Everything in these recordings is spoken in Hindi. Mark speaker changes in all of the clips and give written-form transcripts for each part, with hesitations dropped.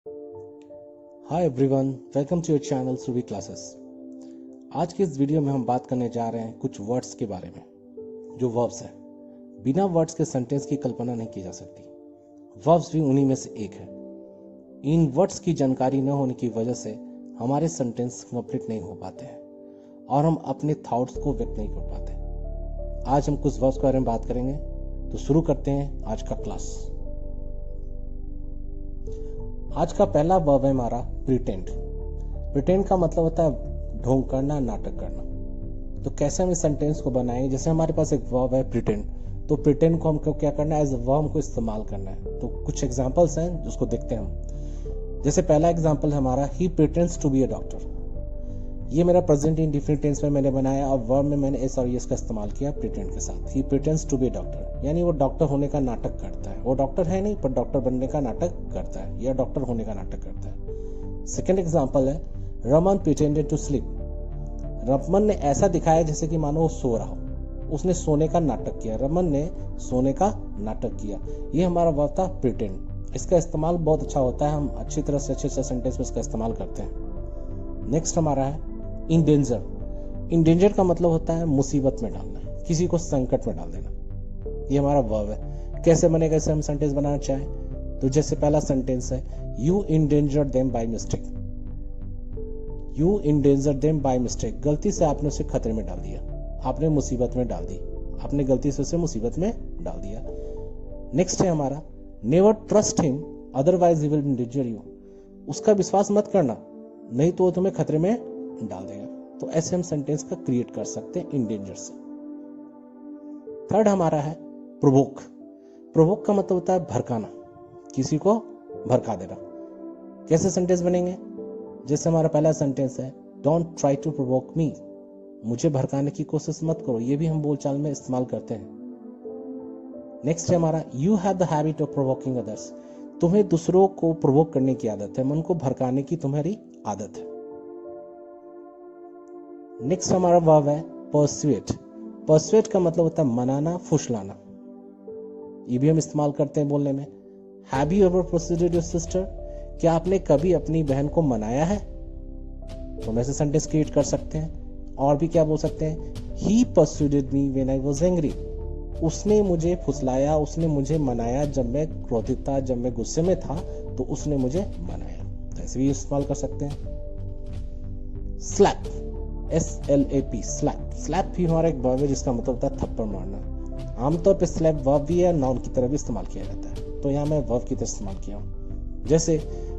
Speaker 1: Hi everyone, welcome to your channel Subi classes. आज के इस वीडियो में हम बात करने जा रहे हैं कुछ वर्ड्स के बारे में, जो वर्ब्स है। बिना वर्ड्स के सेंटेंस की कल्पना नहीं की जा सकती। वर्ब्स भी उन्हीं में से एक है। इन वर्ड्स की जानकारी न होने की वजह से हमारे सेंटेंस कंप्लीट नहीं हो पाते हैं और हम अपने थॉट्स को व्यक्त नहीं कर पाते। आज हम कुछ वर्ड्स के बारे में बात करेंगे, तो शुरू करते हैं आज का क्लास। आज का पहला वर्ब है हमारा प्रिटेंड। प्रिटेंड का मतलब होता है ढोंग करना, नाटक करना। तो कैसे हम इस सेंटेंस को बनाएं? जैसे हमारे पास एक वर्ब है प्रिटेंड, तो प्रिटेंड को हमको क्या करना है? एज अ वर्ब को इस्तेमाल करना है। तो कुछ एग्जांपल्स हैं जिसको देखते हैं हम। जैसे पहला एग्जांपल है हमारा he pretends to be a doctor. ये मेरा प्रेजेंट इंडेफिनिट टेंस में मैंने बनाया और वर्ब में मैंने एस और एस का इस्तेमाल किया प्रिटेंड के साथ। He pretends to be a doctor, यानी वो डॉक्टर होने का नाटक करता है। वो डॉक्टर है नहीं, पर डॉक्टर बनने का नाटक करता है या डॉक्टर होने का नाटक करता है। सेकेंड एग्जाम्पल है Raman pretended to sleep. Raman ने ऐसा दिखाया जैसे कि मानो वो सो रहा हो। उसने सोने का नाटक किया। रमन ने सोने का नाटक किया। ये हमारा वर्ब था प्रिटेंड। इसका इस्तेमाल बहुत अच्छा होता है, हम अच्छी तरह से अच्छे सेंटेंस में इसका इस्तेमाल करते हैं। नेक्स्ट हमारा है इन डेंजर। इन डेंजर का मतलब होता है मुसीबत में डालना, किसी को संकट में डाल देना। ये हमारा वर्ब है। कैसे बनेगा इसे हम सेंटेंस बनाना चाहें? तो जैसे पहला सेंटेंस है you endanger them by mistake. You endanger them by mistake, गलती से आपने उसे खतरे में डाल दिया, आपने मुसीबत में डाल दी, आपने गलती से उसे मुसीबत में डाल दिया। नेक्स्ट है हमारा never trust him otherwise he will endanger you. उसका विश्वास मत करना, नहीं तो वो तुम्हें खतरे में डाल देगा। तो ऐसे हम सेंटेंस का क्रिएट कर सकते हैं इन डेंजर से। थर्ड हमारा है प्रोवोक। प्रोवोक का मतलब होता है भड़काना, किसी को भड़का देना। कैसे सेंटेंस बनेंगे? जैसे हमारा पहला सेंटेंस है डोंट ट्राई टू प्रोवोक मी। मुझे भड़काने की कोशिश मत करो। ये भी हम बोलचाल में इस्तेमाल करते हैं। नेक्स्ट है हमारा you have the habit of provoking others. तुम्हें दूसरों को प्रोवोक करने की आदत है, मन को भड़काने की तुम्हारी आदत है। नेक्स्ट हमारा वर्ब है परसुएट। परसुएट का मतलब होता है मनाना, फुसलाना। ये भी हम इस्तेमाल करते हैं बोलने में। Have you ever persuaded your sister? क्या आपने कभी अपनी बहन को मनाया है? तो हम ऐसे सेंटेंस क्रिएट कर सकते हैं। और भी क्या बोल सकते हैं? He persuaded me when I was angry. उसने मुझे फुसलाया, उसने मुझे मनाया जब मैं क्रोधित था, जब मैं गुस्से में था, तो उसने मुझे मनाया। तो ऐसे भी इस्तेमाल कर सकते हैं। Slab, SLAP, slab. स्लैप भी हमारा एक वर्ब है जिसका मतलब होता है थप्पड़ मारना। आमतौर पे स्लैप वर्ब भी है, नाउन की तरह भी इस्तेमाल किया जाता है। तो यहाँ मैं वर्ब की तरह इस्तेमाल किया हूँ। जैसे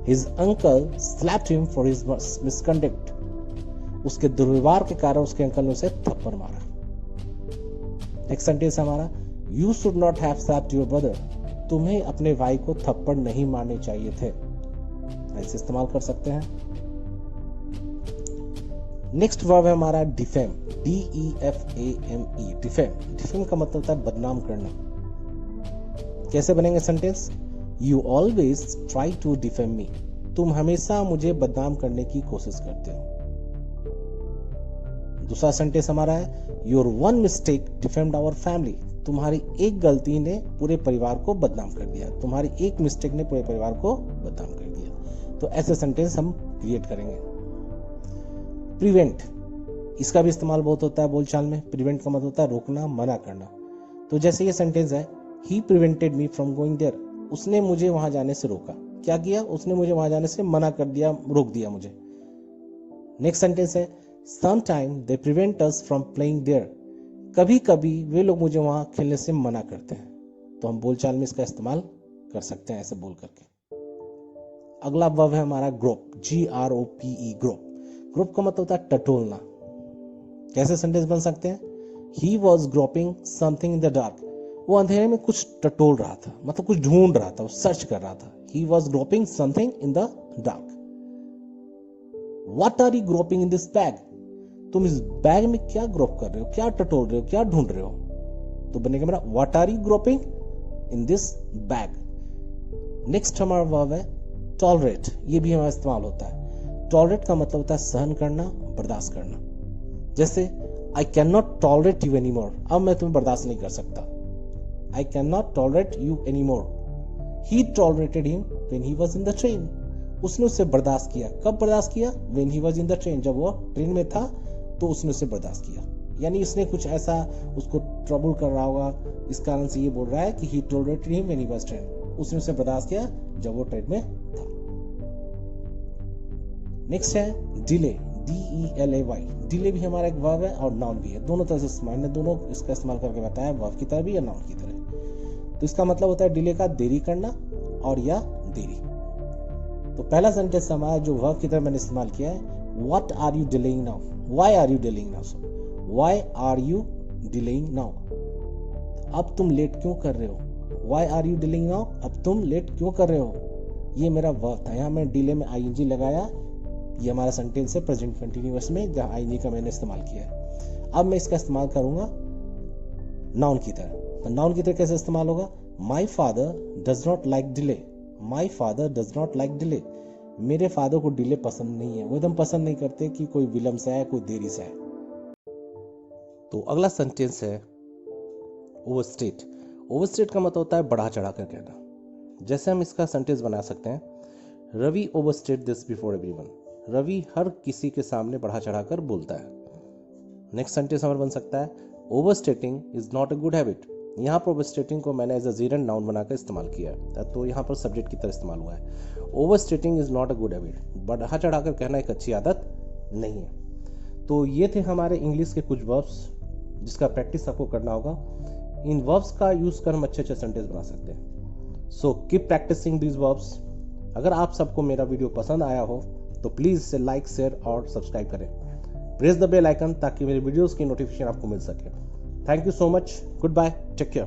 Speaker 1: his uncle slapped him for his misconduct. उसके दुर्व्यवहार के कारण उसके अंकल ने उसे थप्पड़ मारा। नेक्स्ट सेंटेंस हमारा you should not have slapped your brother. तुम्हें अपने भाई को थप्पड़ नहीं मारने चाहिए थे। ऐसे इस्तेमाल कर सकते हैं। नेक्स्ट वर्ब है हमारा डिफेम। DEFAME, defame. डिफेम का मतलब होता है बदनाम करना। कैसे बनेंगे sentence? You always try to defame me. तुम हमेशा मुझे बदनाम करने की कोशिश करते हो। दूसरा सेंटेंस हमारा है your one mistake defamed our family. तुम्हारी एक गलती ने पूरे परिवार को बदनाम कर दिया। तुम्हारी एक मिस्टेक ने पूरे परिवार को बदनाम कर दिया। तो ऐसे सेंटेंस हम क्रिएट करेंगे। प्रिवेंट, इसका भी इस्तेमाल बहुत होता है बोलचाल में। प्रिवेंट का मतलब होता है रोकना, मना करना। तो जैसे ये सेंटेंस है he prevented me from going there. उसने मुझे वहां जाने से रोका। क्या किया? उसने मुझे वहां जाने से मना कर दिया, रोक दिया मुझे। नेक्स्ट सेंटेंस है sometime they prevent us from playing there. कभी कभी वे लोग मुझे वहां खेलने से मना करते हैं। तो हम बोलचाल में इसका इस्तेमाल कर सकते हैं ऐसे बोल करके। अगला वर्ब है हमारा ग्रोप। GROPE, grope. ग्रोप का मतलब होता है टटोलना। कैसे सेंटेंस बन सकते हैं? ही was groping something in the dark. वो अंधेरे में कुछ टटोल रहा था, मतलब कुछ ढूंढ रहा था, वो सर्च कर रहा था। He was groping something in the dark. What are you groping in this bag? तुम इस बैग में क्या ग्रोप कर रहे हो, क्या टटोल रहे हो, क्या ढूंढ रहे हो? तो बनेगा मेरा what are you groping in this bag. Next हमारा वर्ब है टॉलरेट। ये भी हमारा इस्तेमाल होता है। टॉलरेट का मतलब होता है सहन करना, बर्दाश्त करना। जैसे I can not tolerate you any more. अब मैं तुम्हें बर्दाश्त नहीं कर सकता। I can not tolerate you any more. He tolerated him when he was in the train. उसने उससे बर्दाश्त किया। कब बर्दाश्त किया? When he was in the train, जब वो ट्रेन में था तो उसने उससे बर्दाश्त किया। यानी उसने कुछ ऐसा उसको ट्रबल कर रहा होगा, इस कारण से ये बोल रहा है कि he tolerated him when he was train, उसने उससे बर्दाश्त किया जब वो ट्रेन में था। नेक्स्ट है डिले, DELAY। डिले भी हमारा एक वर्ब है और नाउन भी है, दोनों तरह से इस्तेमाल, मैंने दोनों इसका इस्तेमाल करके बताया, वर्ब की तरह भी या नाउन की तरह। तो इसका मतलब होता है डिले का देरी करना और या देरी। तो पहला सेंटेंस हमारा जो वर्ब की तरह मैंने इस्तेमाल किया है, what are you delaying now, why are you delaying now, why are you delaying now, अब तुम लेट क्यों कर रहे हो, why are you delaying now, अब तुम लेट क्यों कर रहे हो। ये मेरा वर्ब था, यहाँ मैं डिले में ING लगाया, ये हमारा सेंटेंस है प्रेजेंट कंटिन्यूअस में जहाँ ING का मैंने इस्तेमाल किया है। अब मैं इसका इस्तेमाल करूंगा नाउन की तरह। तो नाउन की तरह कैसे इस्तेमाल होगा? My father does not like delay, my father does not like delay, मेरे फादर को डिले पसंद नहीं है, वो एकदम पसंद नहीं करते कि कोई विलंब से आए, कोई देरी से आए। तो अगला सेंटेंस है ओवरस्टेट। ओवरस्टेट का मतलब होता है बढ़ा चढ़ा कर कहना। जैसे हम इसका सेंटेंस बना सकते हैं, Ravi overstate this before everyone, Ravi हर किसी के सामने बढ़ा चढ़ा कर बोलता है। नेक्स्ट सेंटेंस हमारा बन सकता है overstating is not a good habit. यहाँ पर ओवरस्टेटिंग को मैंने एज अ जेरंड नाउन बनाकर इस्तेमाल किया है, तो यहाँ पर सब्जेक्ट की तरह इस्तेमाल हुआ है। Overstating is not a good habit, बढ़ा चढ़ा कर कहना एक अच्छी आदत नहीं है। तो ये थे हमारे इंग्लिश के कुछ वर्ब्स जिसका प्रैक्टिस आपको करना होगा। इन वर्ब्स का यूज कर हम अच्छे अच्छे सेंटेंस बना सकते हैं। So keep practising these verbs. अगर आप सबको मेरा वीडियो पसंद आया हो तो प्लीज इसे लाइक, शेयर और सब्सक्राइब करें। प्रेस द बेल आइकन ताकि मेरे वीडियोस की नोटिफिकेशन आपको मिल सके। Thank you so much, goodbye, take care.